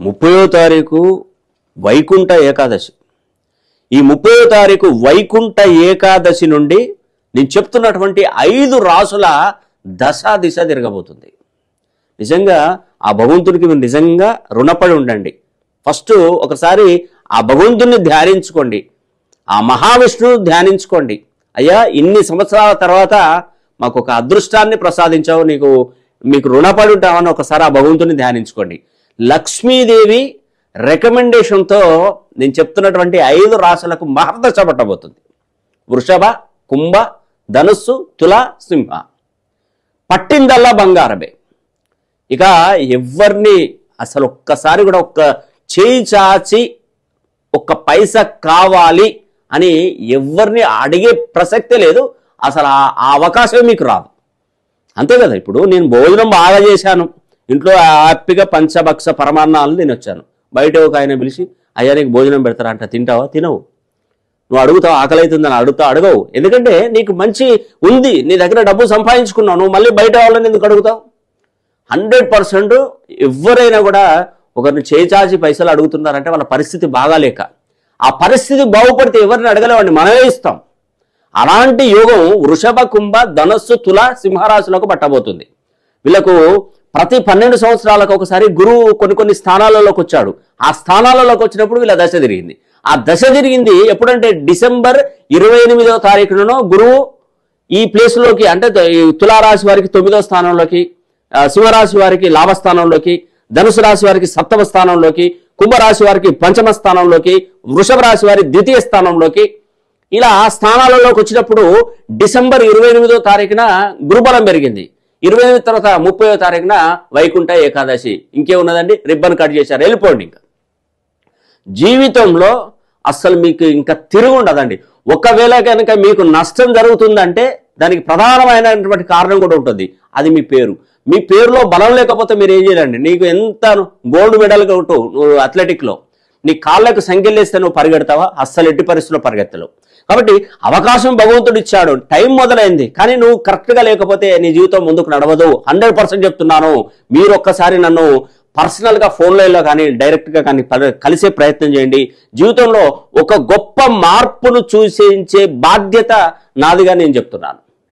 30వ తారీఖు వైకుంఠ ఏకాదశి. ఈ 30వ తారీఖు వైకుంఠ ఏకాదశి నుండి నేను చెప్తున్నటువంటి 5 రాసుల దశ దిశ తిరగబోతుంది. నిజంగా ఆ భగవంతుడికి మీరు నిజంగా రుణపడి ఉండండి. ఫస్ట్ ఒకసారి ఆ భగవంతుడిని ధ్యానించుకోండి, ఆ మహావిష్ణువు ధ్యానించుకోండి. అయ్యా, ఇన్ని సంవత్సరాల తర్వాత మాకు ఒక అదృష్టాన్ని ప్రసాదించావు, మీకు రుణపడి ఉంటామని ఒకసారి ఆ భగవంతుని ధ్యానించుకోండి. లక్ష్మీదేవి రికమెండేషన్తో నేను చెప్తున్నటువంటి 5 రాశులకు మహర్దశ పట్టబోతుంది. వృషభ, కుంభ, ధనుస్సు, తుల, సింహ. పట్టిందల్లా బంగారమే. ఇక ఎవరిని అసలు ఒక్కసారి కూడా ఒక్క చేయి చాచి ఒక్క పైసా కావాలి అని ఎవరిని అడిగే ప్రసక్తే లేదు. అసలు ఆ అవకాశం మీకు రాదు. అంతే కదా. ఇప్పుడు నేను భోజనం బాగా చేశాను, ఇంట్లో హ్యాపీగా పంచభక్ష పరమాన్నాలు తినొచ్చాను. బయట ఒక ఆయన పిలిచి, అయ్యా నీకు భోజనం పెడతారా అంట, తింటావా? తినవు. నువ్వు అడుగుతావు, ఆకలి అవుతుందని అడగవు. ఎందుకంటే నీకు మంచి ఉంది, నీ దగ్గర డబ్బు సంపాదించుకున్నావు, నువ్వు మళ్ళీ బయట వాళ్ళని ఎందుకు అడుగుతావు? 100% ఎవరైనా కూడా ఒకరిని చేచాచి పైసలు అడుగుతున్నారంటే వాళ్ళ పరిస్థితి బాగాలేక. ఆ పరిస్థితి బాగుపడితే ఎవరిని అడగలేవండి, మనమే ఇస్తాం. అలాంటి యోగం వృషభ, కుంభ, ధనస్సు, తుల, సింహరాశులకు పట్టబోతుంది. వీళ్ళకు ప్రతి 12 సంవత్సరాలకు ఒకసారి గురువు కొన్ని స్థానాలలోకి వచ్చాడు. ఆ స్థానాలలోకి వచ్చినప్పుడు వీళ్ళ దశ తిరిగింది. ఆ దశ తిరిగింది ఎప్పుడంటే డిసెంబర్ 28వ తారీఖునో గురువు ఈ ప్లేస్లోకి, అంటే తులారాశి వారికి 9వ స్థానంలోకి, సింహరాశి వారికి లాభస్థానంలోకి, ధనుసు రాశి వారికి 7వ స్థానంలోకి, కుంభరాశి వారికి 5వ స్థానంలోకి, వృషభ రాశి వారి 2వ స్థానంలోకి, ఇలా స్థానాలలోకి వచ్చినప్పుడు డిసెంబర్ 28వ తారీఖున గురుబలం పెరిగింది. 28 తర్వాత 30వ తారీఖున వైకుంఠ ఏకాదశి. ఇంకేమున్నదండి, రిబ్బన్ కట్ చేశారు, వెళ్ళిపోండి. ఇంకా జీవితంలో అస్సలు మీకు ఇంకా తిరుగు ఉండదండి. ఒకవేళ కనుక మీకు నష్టం జరుగుతుందంటే దానికి ప్రధానమైనటువంటి కారణం కూడా ఉంటుంది. అది మీ పేరు. మీ పేరులో బలం లేకపోతే మీరు ఏం చేయాలండి? నీకు ఎంత గోల్డ్ మెడల్ కొట్టు నువ్వు అథ్లెటిక్లో, నీ కాళ్ళకు సంఖ్యలు వేస్తే నువ్వు పరిగెడతావా? అస్సలు ఎట్టి పరిస్థితుల్లో పరిగెత్తలేవు. కాబట్టి అవకాశం భగవంతుడు ఇచ్చాడు, టైం మొదలైంది, కానీ నువ్వు కరెక్ట్గా లేకపోతే నీ జీవితం ముందుకు నడవదు. 100% చెప్తున్నాను. మీరు ఒక్కసారి నన్ను పర్సనల్గా ఫోన్లో కానీ డైరెక్ట్గా కానీ కలిసే ప్రయత్నం చేయండి. జీవితంలో ఒక గొప్ప మార్పును చూసించే బాధ్యత నాదిగా నేను చెప్తున్నాను.